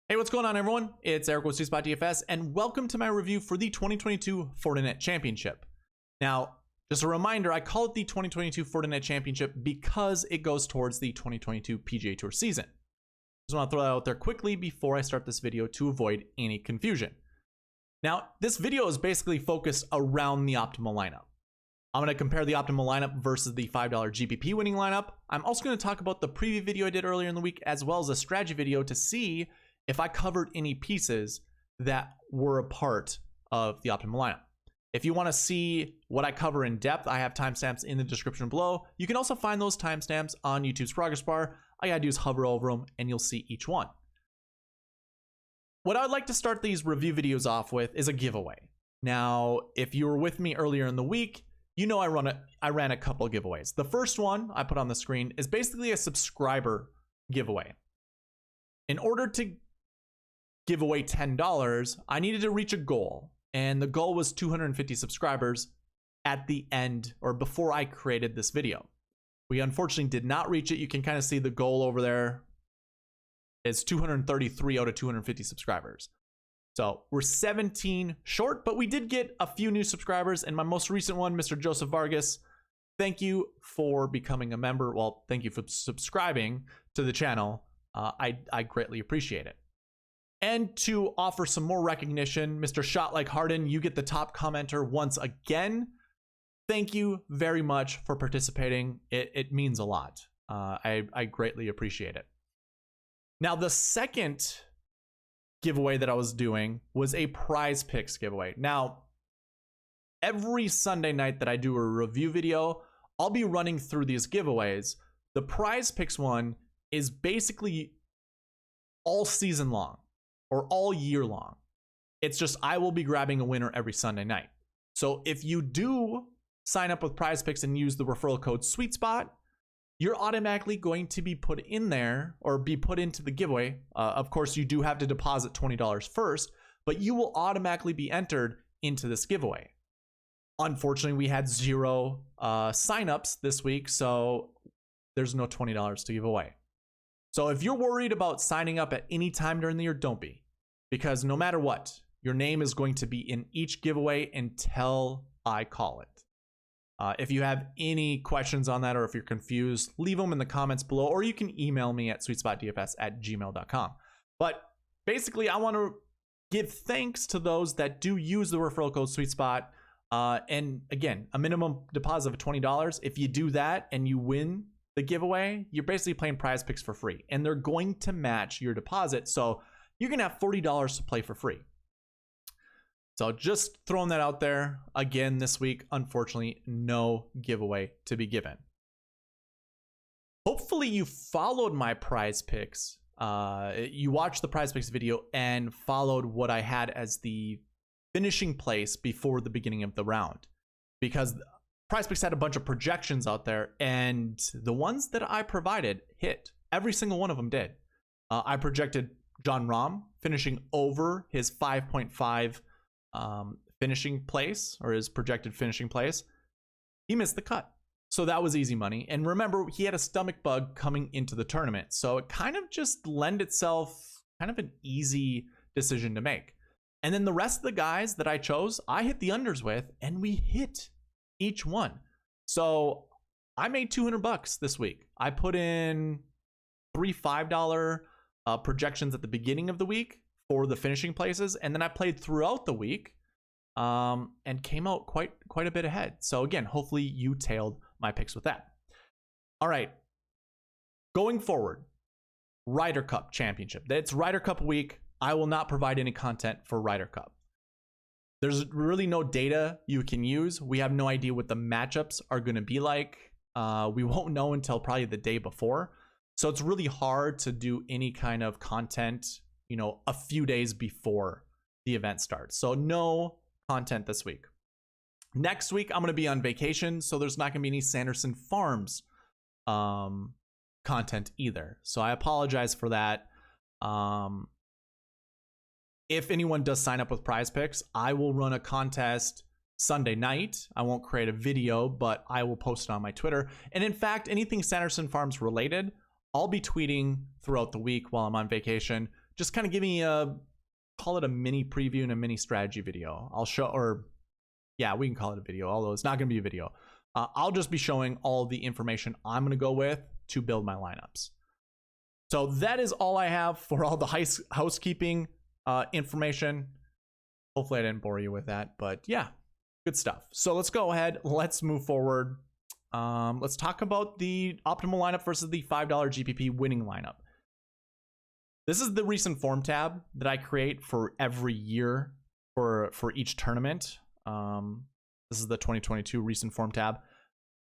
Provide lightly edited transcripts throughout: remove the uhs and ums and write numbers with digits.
Hey, what's going on, everyone? It's Eric with SweetSpotDFS, and welcome to my review for the 2022 Fortinet Championship. Now, just a reminder, I call it the 2022 Fortinet Championship because it goes towards the 2022 PGA Tour season. Just want to throw that out there quickly before I start this video to avoid any confusion. Now, this video is basically focused around the optimal lineup. I'm going to compare the optimal lineup versus the $5 GPP winning lineup. I'm also going to talk about the preview video I did earlier in the week, as well as a strategy video to see if I covered any pieces that were a part of the optimal lineup. If you want to see what I cover in depth, I have timestamps in the description below. You can also find those timestamps on YouTube's progress bar. All you gotta do is hover over them and you'll see each one. What I'd like to start these review videos off with is a giveaway. Now, if you were with me earlier in the week, you know I ran a couple of giveaways. The first one I put on the screen is basically a subscriber giveaway. In order to give away $10, I needed to reach a goal, and the goal was 250 subscribers at the end or before I created this video. We unfortunately did not reach it. You can kind of see the goal over there. It's 233 out of 250 subscribers. So we're 17 short, but we did get a few new subscribers, and my most recent one, Mr. Joseph Vargas, thank you for becoming a member. Well, thank you for subscribing to the channel. I greatly appreciate it. And to offer some more recognition, Mr. Shot Like Harden, you get the top commenter once again. Thank you very much for participating. It means a lot. I greatly appreciate it. Now, the second giveaway that I was doing was a Prize Picks giveaway. Now, every Sunday night that I do a review video, I'll be running through these giveaways. The Prize Picks one is basically all season long, or all year long. It's just I will be grabbing a winner every Sunday night. So if you do sign up with Prize Picks and use the referral code SweetSpot, you're automatically going to be put in there or be put into the giveaway. Of course, you do have to deposit $20 first, but you will automatically be entered into this giveaway. Unfortunately, we had 0 signups this week, so there's no $20 to give away. So if you're worried about signing up at any time during the year, don't be. Because no matter what, your name is going to be in each giveaway until I call it. If you have any questions on that or if you're confused, leave them in the comments below, or you can email me at sweetspotdfs@gmail.com. But basically, I want to give thanks to those that do use the referral code SweetSpot. And again, a minimum deposit of $20. If you do that and you win the giveaway, you're basically playing Prize Picks for free, and they're going to match your deposit. So you're going to have $40 to play for free. So just throwing that out there. Again, this week, unfortunately, no giveaway to be given. Hopefully you followed my Prize Picks. You watched the Prize Picks video and followed what I had as the finishing place before the beginning of the round, because Prize Picks had a bunch of projections out there, and the ones that I provided hit. Every single one of them did. I projected Jon Rahm finishing over his 5.5 finishing place, or his projected finishing place. He missed the cut. So that was easy money. And remember, he had a stomach bug coming into the tournament. So it kind of just lent itself kind of an easy decision to make. And then the rest of the guys that I chose, I hit the unders with, and we hit each one. So I made $200 this week. I put in 3 $5 projections at the beginning of the week for the finishing places, and then I played throughout the week and came out quite a bit ahead. So again, hopefully you tailed my picks with that. All right, going forward, Ryder Cup Championship. It's Ryder Cup week. I will not provide any content for Ryder Cup. There's really no data you can use. We have no idea what the matchups are going to be like. We won't know until probably the day before. So it's really hard to do any kind of content, you know, a few days before the event starts. So no content this week. Next week, I'm going to be on vacation, so there's not going to be any Sanderson Farms content either. So I apologize for that. If anyone does sign up with Prize Picks, I will run a contest Sunday night. I won't create a video, but I will post it on my Twitter. And in fact, anything Sanderson Farms related, I'll be tweeting throughout the week while I'm on vacation just kind of giving you call it a mini preview and a mini strategy video. I'll show, or yeah, we can call it a video, although it's not going to be a video. I'll just be showing all the information I'm going to go with to build my lineups. So that is all I have for all the housekeeping information. Hopefully I didn't bore you with that, but yeah, good stuff. So let's go ahead. Let's move forward. Let's talk about the optimal lineup versus the $5 GPP winning lineup. This is the recent form tab that I create for every year for each tournament. This is the 2022 recent form tab.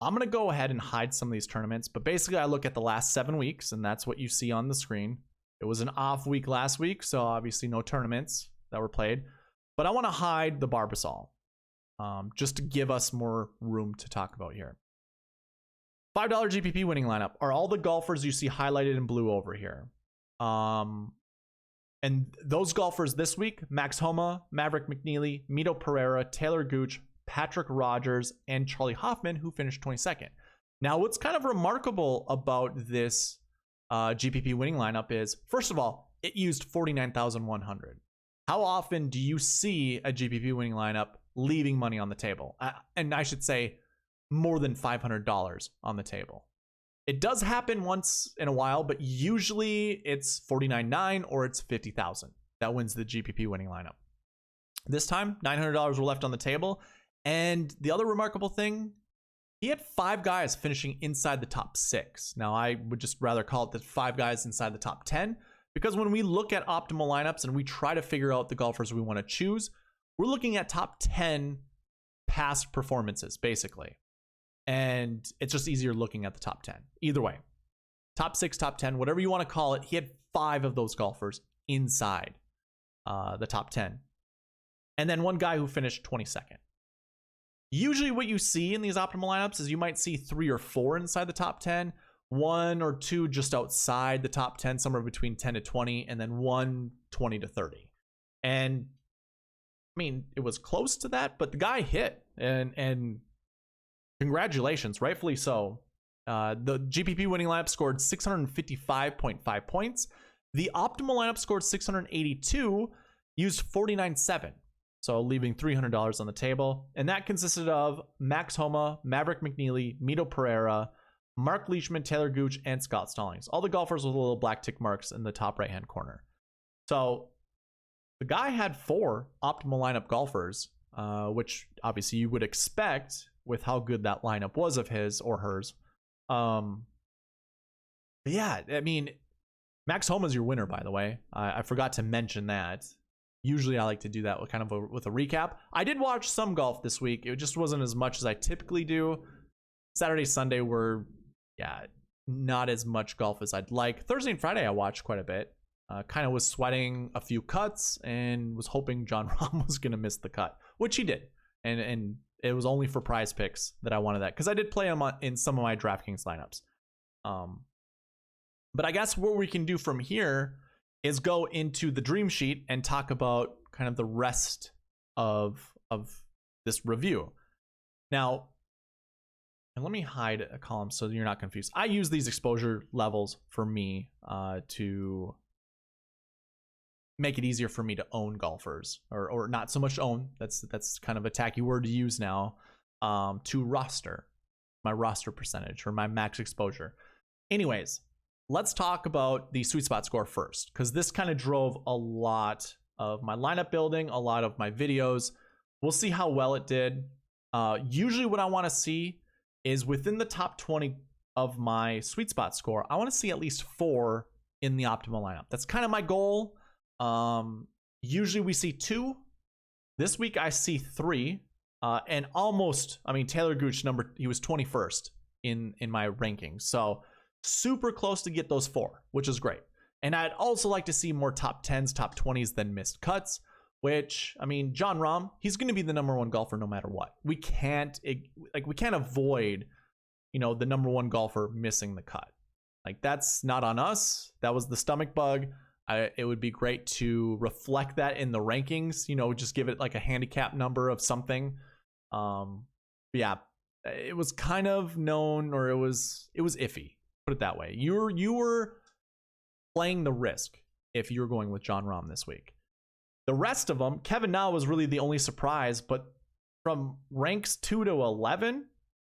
I'm going to go ahead and hide some of these tournaments, but basically I look at the last 7 weeks, and that's what you see on the screen. It was an off week last week, so obviously no tournaments that were played, but I want to hide the Barbasol just to give us more room to talk about here. $5 GPP winning lineup are all the golfers you see highlighted in blue over here. And those golfers this week: Max Homa, Maverick McNeely, Mito Pereira, Taylor Gooch, Patrick Rogers, and Charlie Hoffman, who finished 22nd. Now, what's kind of remarkable about this GPP winning lineup is, first of all, it used 49,100. How often do you see a GPP winning lineup leaving money on the table? And I should say more than $500 on the table. It does happen once in a while, but usually it's 49.9 or it's 50,000 that wins the GPP winning lineup. This time, $900 were left on the table. And the other remarkable thing, he had 5 guys finishing inside the top 6. Now, I would just rather call it the 5 guys inside the top 10, because when we look at optimal lineups and we try to figure out the golfers we want to choose, we're looking at top 10 past performances, basically. And it's just easier looking at the top 10. Either way, top 6, top 10, whatever you want to call it, he had 5 of those golfers inside the top 10. And then one guy who finished 22nd. Usually what you see in these optimal lineups is you might see 3 or 4 inside the top 10, 1 or 2 just outside the top 10, somewhere between 10 to 20, and then 1 20 to 30. And I mean, it was close to that, but the guy hit, and congratulations, rightfully so. The GPP winning lineup scored 655.5 points. The optimal lineup scored 682, used 49.7. So leaving $300 on the table. And that consisted of Max Homa, Maverick McNeely, Mito Pereira, Mark Leishman, Taylor Gooch, and Scott Stallings. All the golfers with little black tick marks in the top right-hand corner. So the guy had 4 optimal lineup golfers, which obviously you would expect with how good that lineup was of his or hers. Yeah, I mean, Max Homa's your winner, by the way. I forgot to mention that. Usually I like to do that with kind of with a recap. I did watch some golf this week. It just wasn't as much as I typically do. Saturday, Sunday were, yeah, not as much golf as I'd like. Thursday and Friday I watched quite a bit. Kind of was sweating a few cuts and was hoping Jon Rahm was going to miss the cut, which he did. And it was only for prize picks that I wanted that, because I did play him in some of my DraftKings lineups. But I guess what we can do from here is go into the dream sheet and talk about kind of the rest of this review. Now, and let me hide a column so you're not confused. I use these exposure levels for me to make it easier for me to own golfers, or not so much own. That's kind of a tacky word to use now. To roster, my roster percentage or my max exposure. Anyways, let's talk about the SweetSpot score first, because this kind of drove a lot of my lineup building, a lot of my videos. We'll see how well it did. Usually what I want to see is within the top 20 of my SweetSpot score, I want to see at least 4 in the optimal lineup. That's kind of my goal. Usually we see 2. This week I see 3. And almost, I mean, Taylor Gooch, he was 21st in my rankings. So super close to get those 4, which is great. And I'd also like to see more top 10s, top 20s than missed cuts, which, I mean, Jon Rahm, he's going to be the #1 golfer no matter what. We can't avoid, the #1 golfer missing the cut. Like, that's not on us. That was the stomach bug. It would be great to reflect that in the rankings, just give it like a handicap number of something. Yeah, it was kind of known, or it was iffy. Put it that way. You were playing the risk if you're going with Jon Rahm this week. The rest of them, Kevin Na was really the only surprise, but from ranks 2 to 11,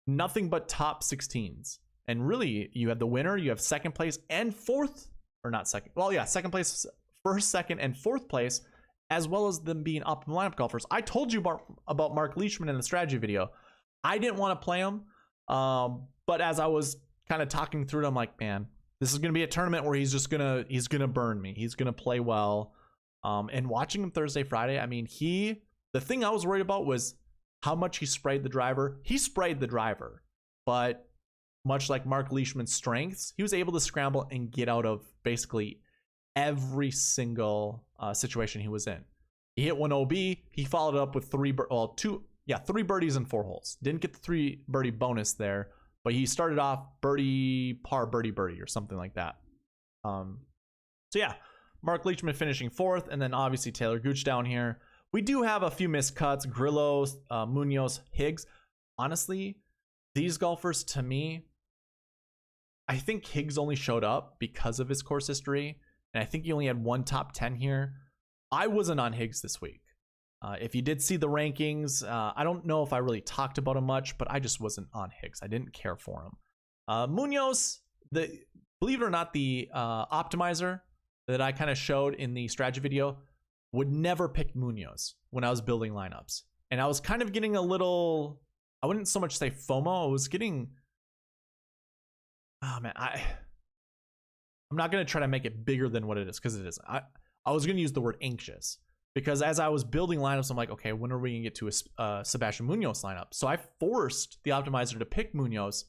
nothing but top 16s. And really, you have the winner, you have second place and fourth, or not second. Well, yeah, second place, first, second, and fourth place, as well as them being optimal lineup golfers. I told you about Mark Leishman in the strategy video. I didn't want to play him, but as I was kind of talking through it, I'm like, man, this is going to be a tournament where he's gonna burn me. He's gonna play well. And watching him Thursday, Friday, I mean, the thing I was worried about was how much he sprayed the driver. He sprayed the driver, but much like Mark Leishman's strengths, he was able to scramble and get out of basically every single situation he was in. He hit one OB. He followed it up with three birdies and 4 holes. Didn't get the 3 birdie bonus there, but he started off birdie, par, birdie, birdie, or something like that. So yeah, Mark Leishman finishing 4th, and then obviously Taylor Gooch down here. We do have a few missed cuts: Grillo, Munoz, Higgs. Honestly, these golfers, to me, I think Higgs only showed up because of his course history, and I think he only had 1 top 10 here. I wasn't on Higgs this week. If you did see the rankings, I don't know if I really talked about him much, but I just wasn't on Higgs. I didn't care for him. Munoz, believe it or not, the optimizer that I kind of showed in the strategy video would never pick Munoz when I was building lineups. And I was kind of getting a little, I wouldn't so much say FOMO, I was getting, oh man, I'm not going to try to make it bigger than what it is, because it isn't. I was going to use the word anxious, because as I was building lineups, I'm like, okay, when are we going to get to a Sebastian Munoz lineup? So I forced the optimizer to pick Munoz.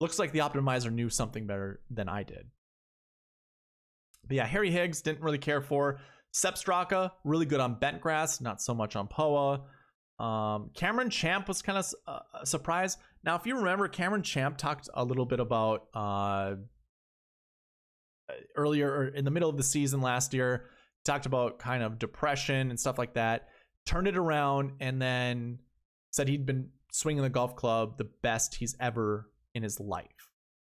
Looks like the optimizer knew something better than I did. But yeah, Harry Higgs, didn't really care for. Sepp Straka, really good on bent grass, not so much on POA. Cameron Champ was kind of a surprise. Now, if you remember, Cameron Champ talked a little bit about earlier, or in the middle of the season last year, talked about kind of depression and stuff like that, turned it around, and then said he'd been swinging the golf club the best he's ever in his life.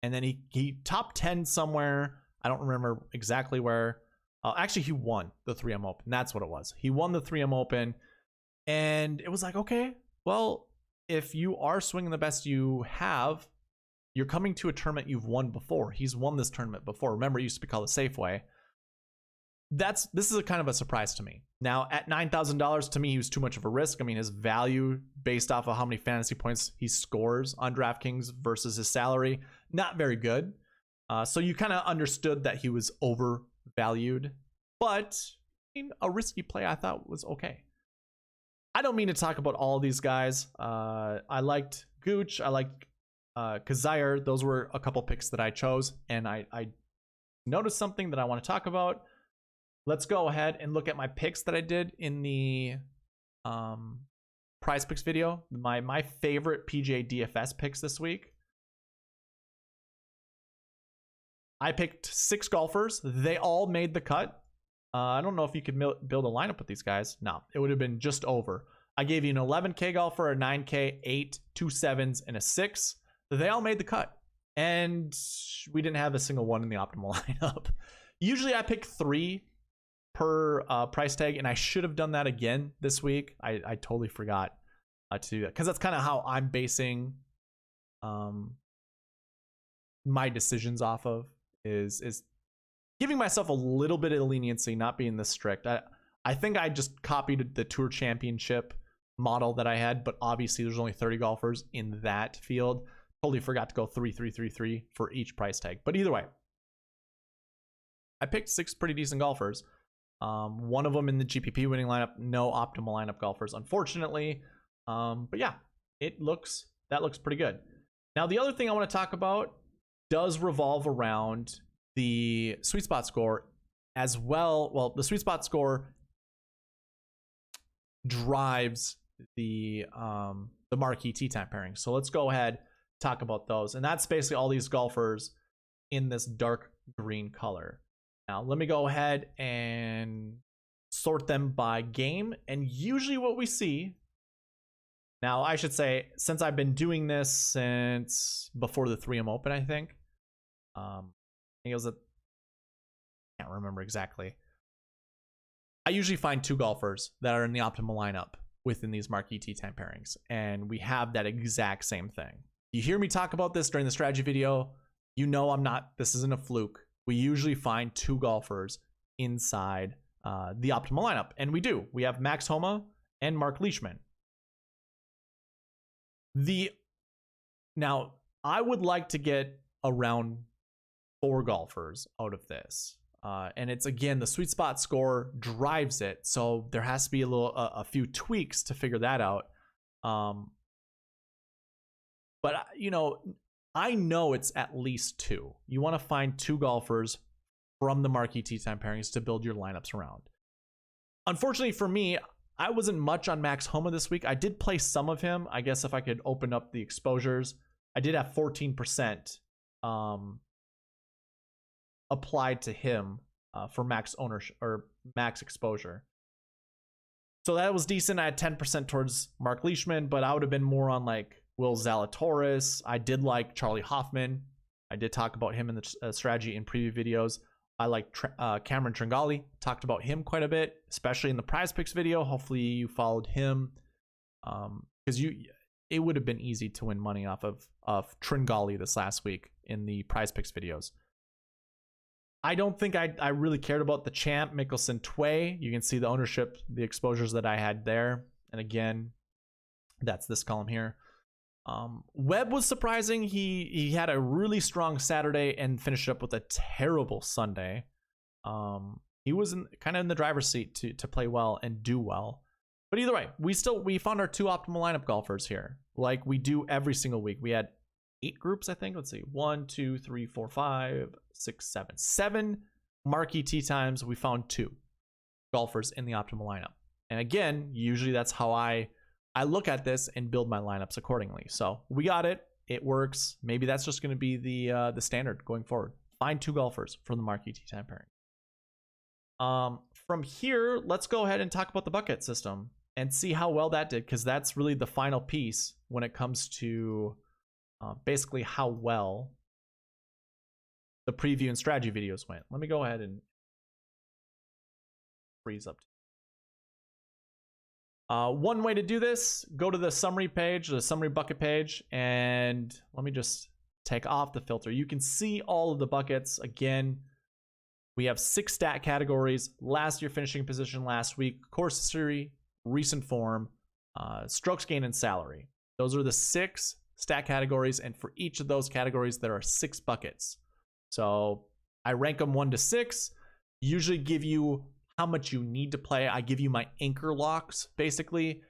And then he top 10 somewhere. I don't remember exactly where. Actually, he won the 3M Open. That's what it was. He won the 3M Open. And it was like, okay, well, if you are swinging the best you have, you're coming to a tournament you've won before. He's won this tournament before. Remember, it used to be called the Safeway. This is a kind of a surprise to me. Now, at $9,000, to me, he was too much of a risk. I mean, his value based off of how many fantasy points he scores on DraftKings versus his salary, not very good. So you kind of understood that he was overvalued, but I mean, a risky play I thought was okay. I don't mean to talk about all these guys. I liked Gooch. I liked Kazire. Those were a couple picks that I chose, and I noticed something that I want to talk about. Let's go ahead and look at my picks that I did in the Prize Picks video. My favorite PGA DFS picks this week. I picked 6 golfers. They all made the cut. I don't know if you could build a lineup with these guys. No, it would have been just over. I gave you an 11K golfer, a 9K, 8, 2 7s, and a 6. They all made the cut. And we didn't have a single one in the optimal lineup. Usually I pick 3 per price tag, and I should have done that again this week. I totally forgot to do that, because that's kind of how I'm basing my decisions off of, is giving myself a little bit of leniency, not being this strict. I think I just copied the Tour Championship model that I had, but obviously there's only 30 golfers in that field. Totally forgot to go 3, 3, 3, 3 for each price tag. But either way, I picked 6 pretty decent golfers. One of them in the GPP winning lineup, no optimal lineup golfers, unfortunately. But yeah, that looks pretty good. Now, the other thing I want to talk about does revolve around the SweetSpot Score as well. Well, the SweetSpot Score drives the Marquee tee time pairing. So let's go ahead, talk about those. And that's basically all these golfers in this dark green color. Now, let me go ahead and sort them by game. And usually what we see, now I should say, since I've been doing this since before the 3M Open, I think. I think it was I can't remember exactly. I usually find 2 golfers that are in the optimal lineup within these marquee tee time pairings, and we have that exact same thing. You hear me talk about this during the strategy video, you know this isn't a fluke. We usually find 2 golfers inside the optimal lineup, and we do. We have Max Homa and Mark Leishman. Now, I would like to get around 4 golfers out of this. And it's, again, the SweetSpot Score drives it, so there has to be a few tweaks to figure that out. But you know, I know it's at least 2. You want to find 2 golfers from the marquee tee time pairings to build your lineups around. Unfortunately for me, I wasn't much on Max Homa this week. I did play some of him. I guess if I could open up the exposures, I did have 14% applied to him for max ownership or max exposure. So that was decent. I had 10% towards Mark Leishman, but I would have been more on like Will Zalatoris. I did like Charlie Hoffman. I did talk about him in the strategy in preview videos. I like Cameron Tringali. Talked about him quite a bit, especially in the Prize Picks video. Hopefully you followed him, because it would have been easy to win money off of Tringali this last week in the Prize Picks videos. I don't think I really cared about the champ, Mickelson Tway. You can see the ownership, the exposures that I had there. And again, that's this column here. Webb was surprising. He had a really strong Saturday and finished up with a terrible Sunday. He was kind of in the driver's seat to play well and do well. But either way, we found our 2 optimal lineup golfers here, like we do every single week. We had 8 groups, I think. Let's see, 1, 2, 3, 4, 5, 6, 7 marquee tee times. We found 2 golfers in the optimal lineup, and again, usually that's how I look at this and build my lineups accordingly. So we got it. It works. Maybe that's just going to be the standard going forward. Find 2 golfers from the marquee tee time pairing. From here, let's go ahead and talk about the bucket system and see how well that did, because that's really the final piece when it comes to basically how well the preview and strategy videos went. Let me go ahead and freeze up. One way to do this, go to the summary page, the summary bucket page, and let me just take off the filter. You can see all of the buckets. Again, we have 6 stat categories: last year finishing position last week, course history, recent form, strokes gained, and salary. Those are the 6 stat categories, and for each of those categories there are 6 buckets. So I rank them 1 to 6, usually give you how much you need to play. I give you my anchor locks, basically,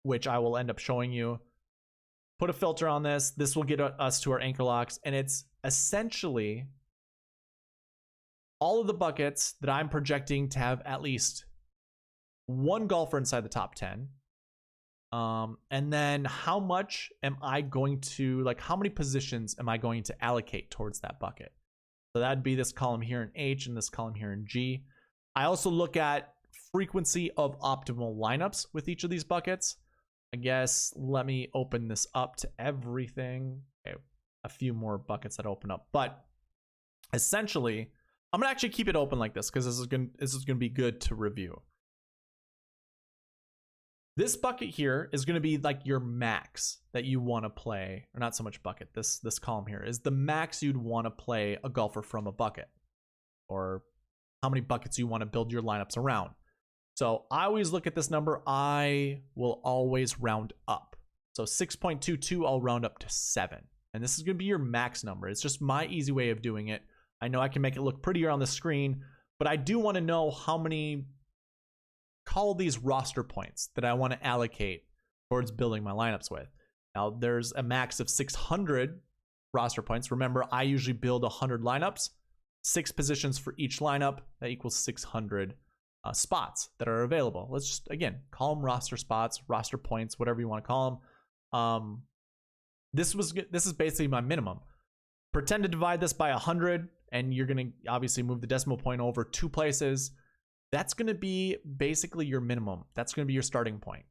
which I will end up showing you. Put a filter on this. This will get us to our anchor locks, and it's essentially all of the buckets that I'm projecting to have at least 1 golfer inside the top 10. And then how much am I going to, like, how many positions am I going to allocate towards that bucket? So that'd be this column here in H and this column here in G. I also look at frequency of optimal lineups with each of these buckets. I guess let me open this up to everything. Okay, a few more buckets that open up, but essentially I'm gonna actually keep it open like this because this is gonna be good to review. This bucket here is going to be like your max that you want to play, or not so much bucket. This column here is the max you'd want to play a golfer from a bucket, or how many buckets you want to build your lineups around. So I always look at this number. I will always round up. So 6.22, I'll round up to 7. And this is going to be your max number. It's just my easy way of doing it. I know I can make it look prettier on the screen, but I do want to know how many, call these roster points, that I want to allocate towards building my lineups with. Now there's a max of 600 roster points. Remember, I usually build 100 lineups, 6 positions for each lineup. That equals 600 spots that are available. Let's just, again, call them roster spots, roster points, whatever you want to call them. This is basically my minimum. Pretend to divide this by 100, and you're going to obviously move the decimal point over 2 places. That's going to be basically your minimum. That's going to be your starting point.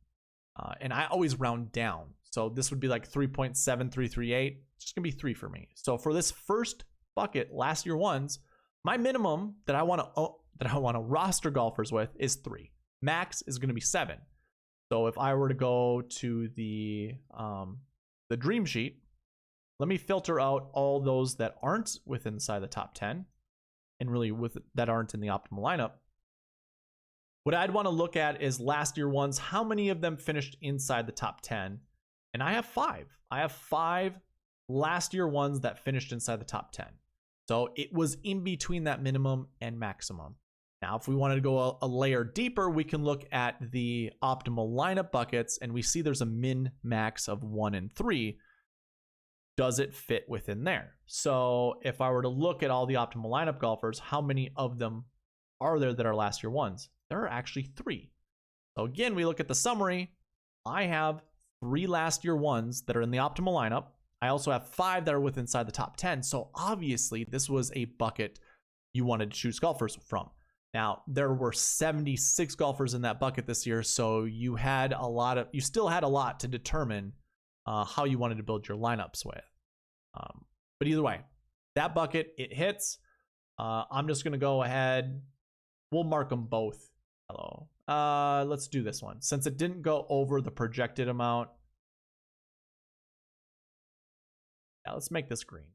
And I always round down. So this would be like 3.7338. It's just going to be 3 for me. So for this first bucket, last year ones, my minimum that I want to that I want to roster golfers with is 3. Max is going to be 7. So if I were to go to the dream sheet, let me filter out all those that aren't within inside the top 10 and really that aren't in the optimal lineup. What I'd want to look at is last year ones. How many of them finished inside the top 10? And I have 5. I have 5 last year ones that finished inside the top 10. So it was in between that minimum and maximum. Now, if we wanted to go a layer deeper, we can look at the optimal lineup buckets, and we see there's a min max of 1 and 3. Does it fit within there? So if I were to look at all the optimal lineup golfers, how many of them are there that are last year ones? There are actually 3. So again, we look at the summary. I have 3 last year ones that are in the optimal lineup. I also have 5 that are within inside the top 10. So obviously this was a bucket you wanted to choose golfers from. Now, there were 76 golfers in that bucket this year, so you still had a lot to determine how you wanted to build your lineups with. But either way, that bucket, it hits. I'm just going to go ahead. We'll mark them both yellow. Let's do this one. Since it didn't go over the projected amount, yeah, let's make this green.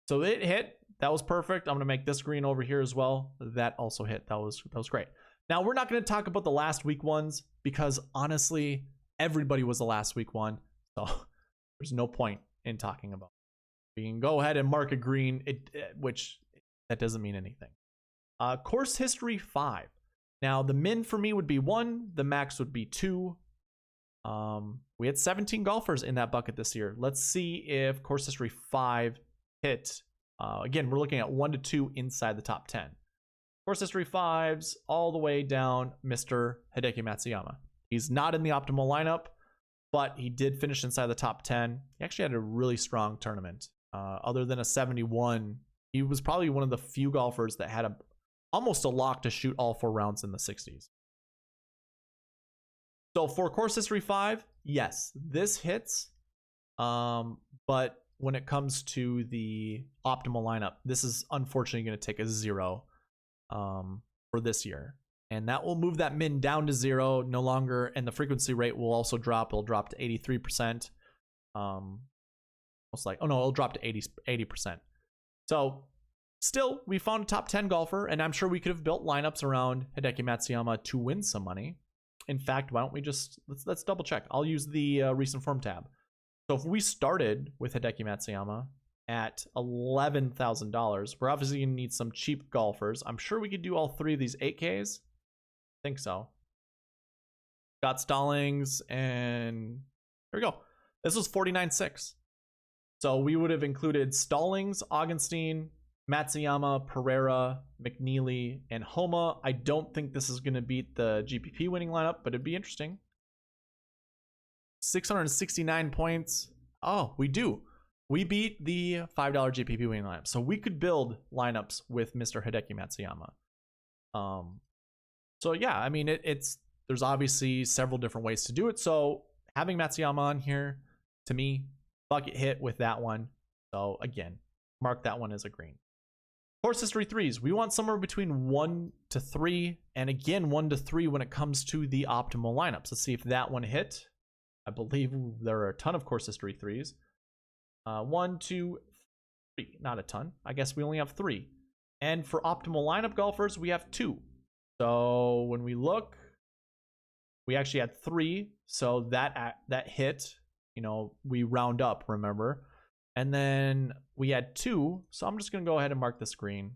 So it hit. That was perfect. I'm going to make this green over here as well. That also hit. That was great. Now, we're not going to talk about the last week ones because honestly, everybody was the last week one. So there's no point in talking about it. We can go ahead and mark a green, which that doesn't mean anything. Course history 5. Now, the min for me would be 1. The max would be 2. We had 17 golfers in that bucket this year. Let's see if course history 5 hit. Again, we're looking at 1 to 2 inside the top 10. Course history 5s all the way down, Mr. Hideki Matsuyama. He's not in the optimal lineup, but he did finish inside the top 10. He actually had a really strong tournament. Other than a 71, he was probably one of the few golfers that had almost a lock to shoot all 4 rounds in the 60s. So for course history 5, yes, this hits. But when it comes to the optimal lineup, this is unfortunately going to take a 0 for this year. And that will move that min down to 0 no longer. And the frequency rate will also drop. It'll drop to 83%. It'll drop to 80%. So still, we found a top 10 golfer, and I'm sure we could have built lineups around Hideki Matsuyama to win some money. In fact, why don't we let's double check. I'll use the recent form tab. So if we started with Hideki Matsuyama at $11,000, we're obviously going to need some cheap golfers. I'm sure we could do all 3 of these 8Ks. I think so. Got Stallings, and there we go. This was 49.6. So we would have included Stallings, Augenstein, Matsuyama, Pereira, McNeely, and Homa. I don't think this is going to beat the GPP winning lineup, but it'd be interesting. 669 points. Oh, we do. We beat the $5 GPP winning lineup. So we could build lineups with Mr. Hideki Matsuyama. So yeah, I mean, there's obviously several different ways to do it. So having Matsuyama on here, to me, bucket hit with that one. So again, mark that one as a green. Course history 3s. We want somewhere between 1 to 3. And again, 1 to 3 when it comes to the optimal lineups. Let's see if that one hit. I believe there are a ton of course history 3s. 1, 2, 3. Not a ton. I guess we only have 3. And for optimal lineup golfers, we have 2. So when we look, we actually had 3. So that hit, we round up, remember? And then we had 2. So I'm just going to go ahead and mark this green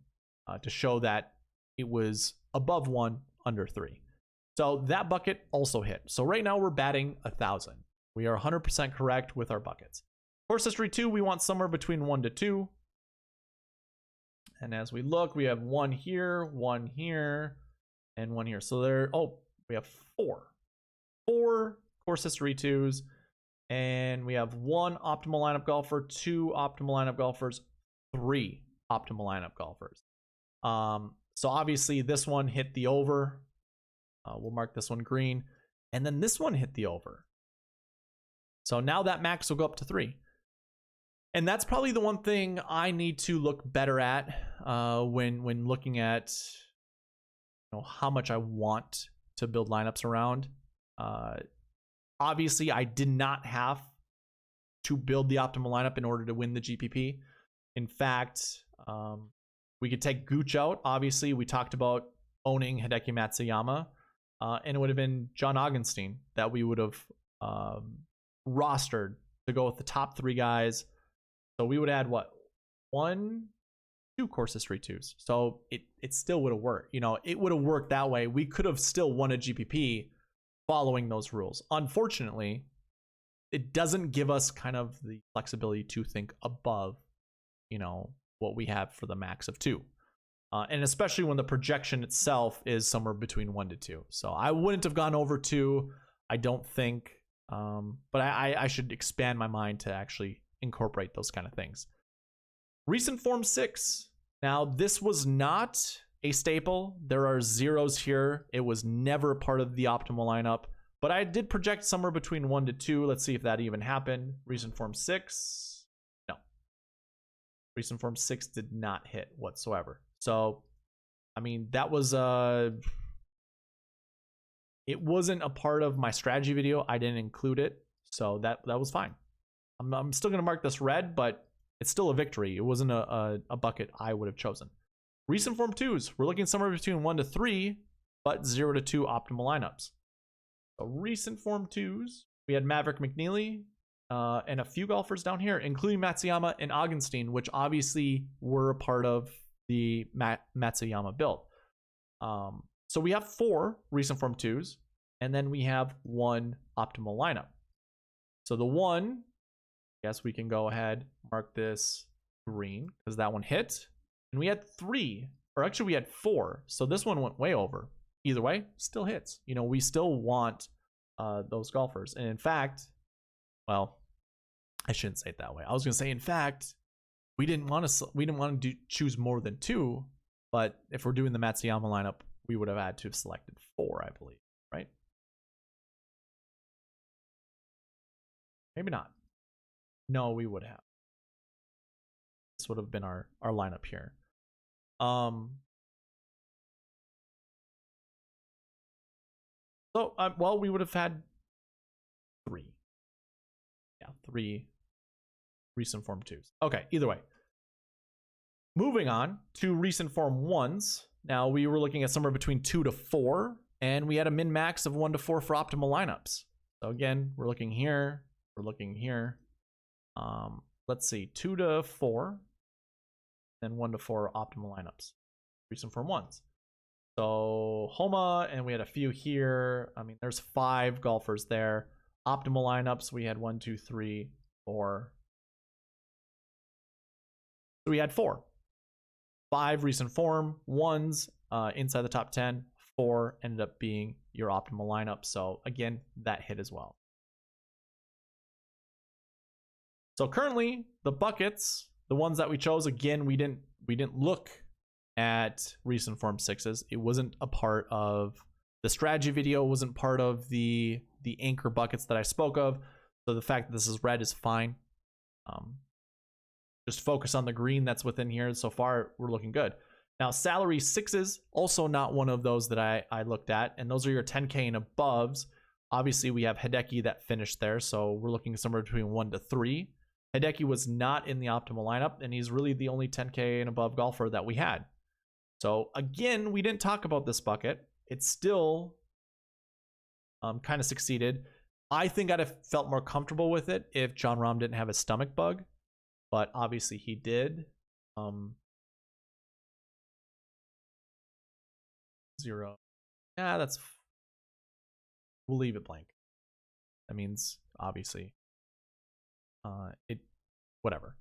to show that it was above 1, under 3. So that bucket also hit. So right now we're batting 1,000. We are 100% correct with our buckets. Course history 2, we want somewhere between 1 to 2. And as we look, we have 1 here, 1 here, and 1 here. So we have 4. 4 course history 2s. And we have 1 optimal lineup golfer, 2 optimal lineup golfers, 3 optimal lineup golfers. So obviously this one hit the over. We'll mark this one green. And then this one hit the over. So now that max will go up to 3. And that's probably the one thing I need to look better at when looking at how much I want to build lineups around. Obviously, I did not have to build the optimal lineup in order to win the GPP. In fact, we could take Gooch out. Obviously, we talked about owning Hideki Matsuyama, and it would have been John Augenstein that we would have rostered to go with the top 3 guys. So we would add what? 2 course history 2s. So it still would have worked. It would have worked that way. We could have still won a GPP following those rules. Unfortunately, it doesn't give us kind of the flexibility to think above, what we have for the max of 2. And especially when the projection itself is somewhere between 1 to 2. So I wouldn't have gone over 2, I don't think. But I should expand my mind to actually incorporate those kind of things. Recent form 6. Now, this was not a staple. There are zeros here. It was never part of the optimal lineup. But I did project somewhere between 1 to 2. Let's see if that even happened. Recent form 6. No. Recent form 6 did not hit whatsoever. So, I mean, that was it wasn't a part of my strategy video. I didn't include it. So that was fine. I'm still going to mark this red, but it's still a victory. It wasn't a bucket I would have chosen. Recent form 2s. We're looking somewhere between 1 to 3, but 0 to 2 optimal lineups. So recent form 2s. We had Maverick McNeely and a few golfers down here, including Matsuyama and Augenstein, which obviously were a part of the Matsuyama build. So we have 4 recent form 2s, and then we have 1 optimal lineup. So the 1, I guess we can go ahead, mark this green, because that one hit. And we had 3, or actually we had 4. So this one went way over. Either way, still hits. We still want those golfers. And in fact, well, I shouldn't say it that way. I was going to say, in fact, we didn't want to choose more than 2, but if we're doing the Matsuyama lineup, we would have had to have selected 4, I believe, right? Maybe not. No, we would have. This would have been our lineup here. So, well, we would have had 3. Yeah, 3 recent form 2s. Okay, either way. Moving on to recent form 1s. Now, we were looking at somewhere between 2 to 4, and we had a min-max of 1 to 4 for optimal lineups. So again, we're looking here. We're looking here. Let's see, 2 to 4, and 1 to 4 optimal lineups. Recent form 1s. So Homa, and we had a few here. I mean, there's 5 golfers there. Optimal lineups, we had 1, 2, 3, 4. So we had 4. 5 recent form 1s inside the top 10. 4 ended up being your optimal lineup. So again, that hit as well. So currently, the buckets, the ones that we chose, again, we didn't look at recent form 6s. It wasn't a part of the strategy video. It wasn't part of the anchor buckets that I spoke of. So the fact that this is red is fine. Just focus on the green that's within here. So far, we're looking good. Now, salary 6s, also not one of those that I looked at. And those are your 10K and aboves. Obviously, we have Hideki that finished there. So we're looking somewhere between 1 to 3. Hideki was not in the optimal lineup, and he's really the only 10K and above golfer that we had. So again, we didn't talk about this bucket. It still kind of succeeded. I think I'd have felt more comfortable with it if John Rahm didn't have a stomach bug, but obviously he did. 0. Yeah, we'll leave it blank. That means obviously whatever.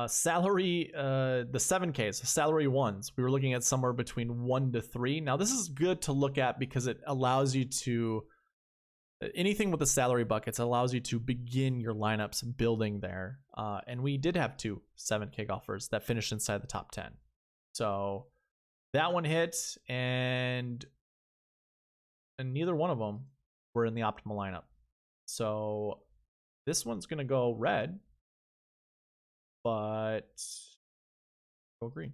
Salary, the 7Ks, salary 1s, we were looking at somewhere between 1 to 3. Now, this is good to look at because it allows you to, anything with the salary buckets allows you to begin your lineups building there. And we did have 2 7K golfers that finished inside the top 10. So that one hit, and neither one of them were in the optimal lineup. So this one's going to go red, but go green.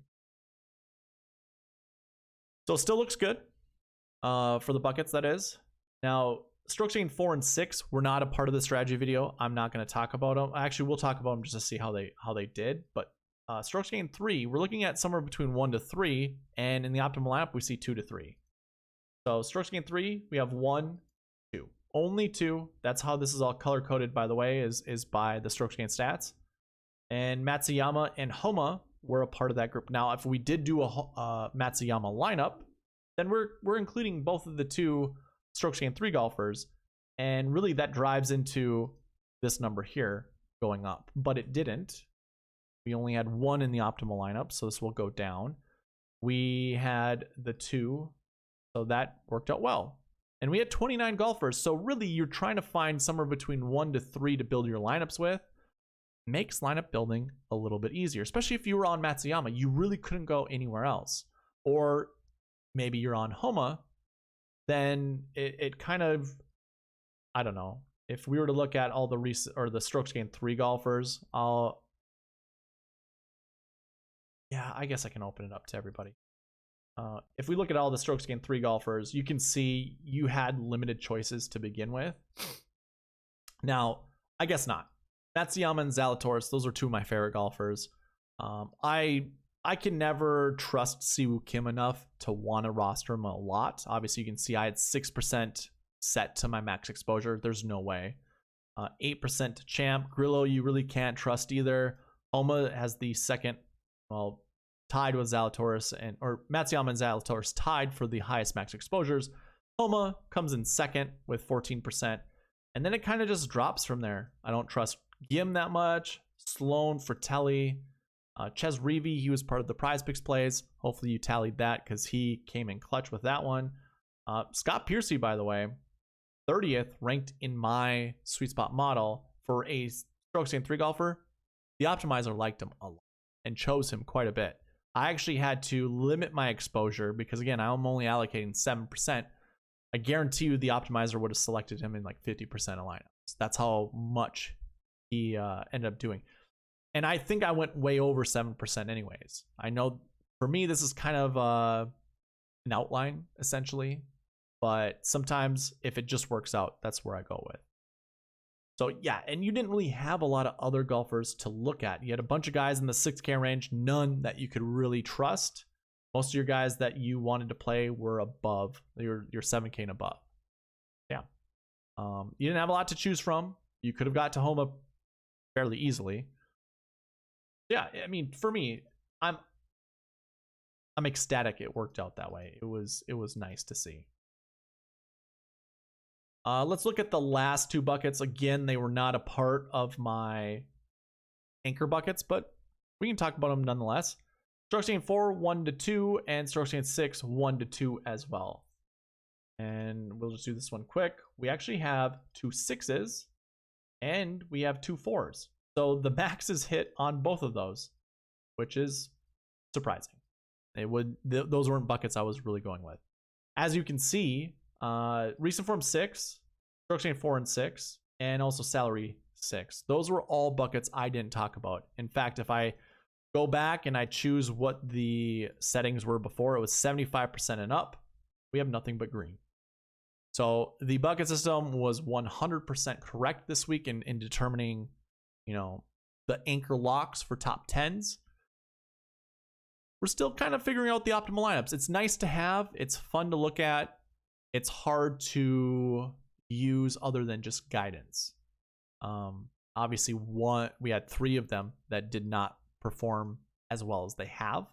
So it still looks good for the buckets, that is. Now, strokes gained 4 and 6 were not a part of the strategy video. I'm not going to talk about them. Actually, we'll talk about them just to see how they did. But strokes gained 3, we're looking at somewhere between 1 to 3, and in the optimal lineup, we see 2 to 3. So strokes gained 3, we have 1, 2. Only 2. That's how this is all color coded, by the way, is by the strokes gained stats. And Matsuyama and Homa were a part of that group. Now, if we did do a Matsuyama lineup, then we're including both of the 2 strokes gained 3 golfers, and really that drives into this number here going up, but it didn't. We only had 1 in the optimal lineup, so this will go down. We had the 2, so that worked out well. And we had 29 golfers, so really you're trying to find somewhere between 1 to 3 to build your lineups with. Makes lineup building a little bit easier, especially if you were on Matsuyama. You really couldn't go anywhere else. Or maybe you're on Homa, then it kind of, I don't know. If we were to look at all the recent or the strokes gained 3 golfers, I guess I can open it up to everybody. If we look at all the strokes gained 3 golfers, you can see you had limited choices to begin with. Now, I guess not. Matsuyama and Zalatoris, those are 2 of my favorite golfers. I can never trust Siwoo Kim enough to want to roster him a lot. Obviously, you can see I had 6% set to my max exposure. There's no way. 8% to Champ. Grillo, you really can't trust either. Homa has the second, well, tied with Zalatoris, or Matsuyama and Zalatoris tied for the highest max exposures. Homa comes in second with 14%. And then it kind of just drops from there. I don't trust Gim that much. Sloan, Fratelli. Ches Reavie, he was part of the Prize Picks plays. Hopefully you tallied that because he came in clutch with that one. Scott Piercy, by the way, 30th ranked in my sweet spot model for a strokes gained 3 golfer. The optimizer liked him a lot and chose him quite a bit. I actually had to limit my exposure because, again, I'm only allocating 7%. I guarantee you the optimizer would have selected him in like 50% of lineups. That's how much he ended up doing. And I think I went way over 7% anyways. I know for me, this is kind of an outline, essentially. But sometimes if it just works out, that's where I go with. So yeah, and you didn't really have a lot of other golfers to look at. You had a bunch of guys in the 6K range, none that you could really trust. Most of your guys that you wanted to play were above, your 7K and above. Yeah. You didn't have a lot to choose from. You could have got to Homa fairly easily. Yeah, I mean, for me, I'm ecstatic it worked out that way. It was nice to see. Let's look at the last 2 buckets. Again, they were not a part of my anchor buckets, but we can talk about them nonetheless. Strokes gained 4, 1 to 2, and strokes gained 6, 1 to 2 as well. And we'll just do this one quick. We actually have 2 6s, and we have 2 4s. So the max is hit on both of those, which is surprising. Those weren't buckets I was really going with. As you can see, recent form 6, strokes gained 4 and 6, and also salary 6. Those were all buckets I didn't talk about. In fact, if I go back and I choose what the settings were before, it was 75% and up. We have nothing but green. So the bucket system was 100% correct this week in determining, the anchor locks for top 10s. We're still kind of figuring out the optimal lineups. It's nice to have. It's fun to look at. It's hard to use other than just guidance. Obviously, we had 3 of them that did not perform as well as they have.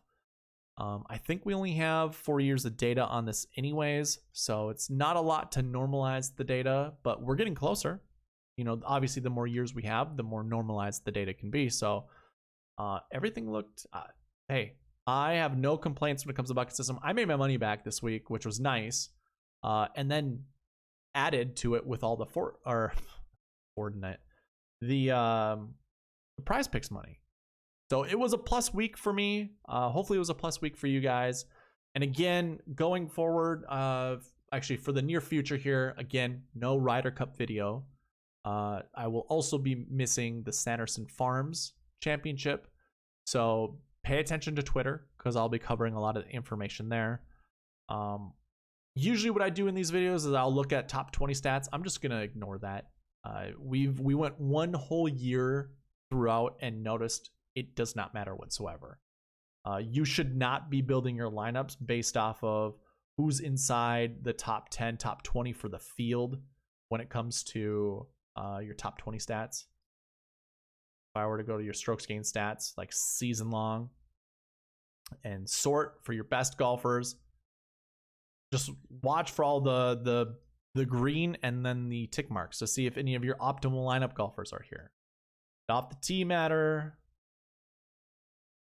I think we only have 4 years of data on this anyways, so it's not a lot to normalize the data, but we're getting closer. Obviously, the more years we have, the more normalized the data can be. So everything looked, hey, I have no complaints when it comes to bucket system. I made my money back this week, which was nice. And then added to it with all the Fortinet, the Prize Picks money. So it was a plus week for me. Hopefully it was a plus week for you guys. And again, going forward, actually for the near future here, again, no Ryder Cup video. I will also be missing the Sanderson Farms Championship. So pay attention to Twitter because I'll be covering a lot of information there. Usually what I do in these videos is I'll look at top 20 stats. I'm just gonna ignore that. We went one whole year throughout and noticed it does not matter whatsoever. You should not be building your lineups based off of who's inside the top 10, top 20 for the field when it comes to your top 20 stats. If I were to go to your strokes gained stats, like season long, and sort for your best golfers, just watch for all the green and then the tick marks to see if any of your optimal lineup golfers are here. Did off the tee matter?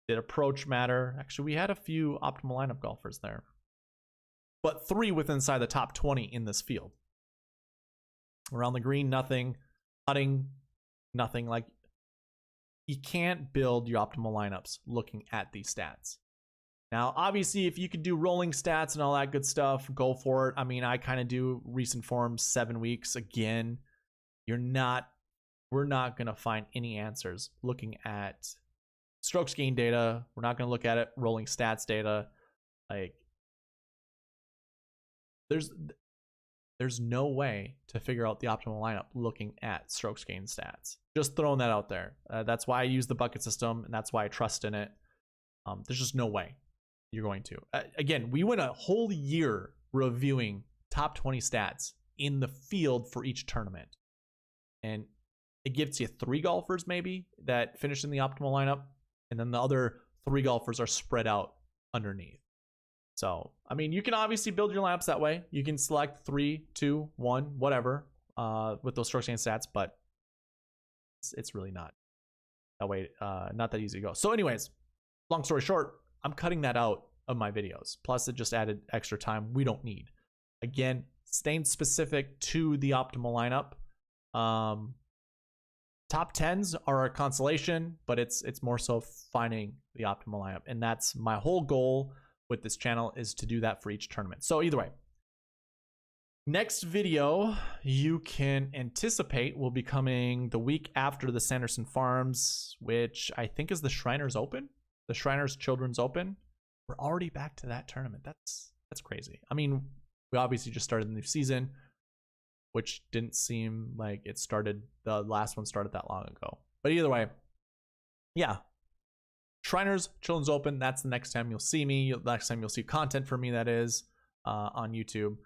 Did approach matter? Actually, we had a few optimal lineup golfers there, but 3 within inside the top 20 in this field. Around the green, nothing. Putting, nothing. Like, you can't build your optimal lineups looking at these stats. Now, obviously, if you could do rolling stats and all that good stuff, go for it. I mean, I kind of do recent forms 7 weeks. Again, we're not going to find any answers looking at strokes gained data. We're not going to look at it rolling stats data. Like, there's no way to figure out the optimal lineup looking at strokes gained stats. Just throwing that out there. That's why I use the bucket system, and that's why I trust in it. There's just no way you're going to. Again, we went a whole year reviewing top 20 stats in the field for each tournament. And it gives you 3 golfers maybe that finish in the optimal lineup, and then the other 3 golfers are spread out underneath. So, I mean, you can obviously build your lineups that way. You can select 3, 2, 1, whatever, with those strokes gained stats, but it's really not that way, not that easy to go. So anyways, long story short, I'm cutting that out of my videos. Plus, it just added extra time we don't need. Again, staying specific to the optimal lineup. Top 10s are a consolation, but it's more so finding the optimal lineup. And that's my whole goal with this channel, is to do that for each tournament. So either way, next video you can anticipate will be coming the week after the Sanderson Farms, which I think is the Shriners Open, the Shriners Children's Open. We're already back to that tournament. That's crazy. I mean, we obviously just started the new season, which didn't seem like it started, the last one started that long ago. But either way, yeah. Shriners Children's Open, that's the next time you'll see me. Next time you'll see content from me, that is, on YouTube.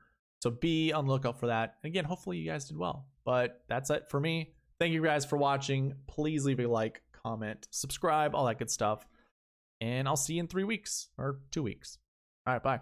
So be on the lookout for that. Again, hopefully you guys did well. But that's it for me. Thank you guys for watching. Please leave a like, comment, subscribe, all that good stuff. And I'll see you in 3 weeks or 2 weeks. All right, bye.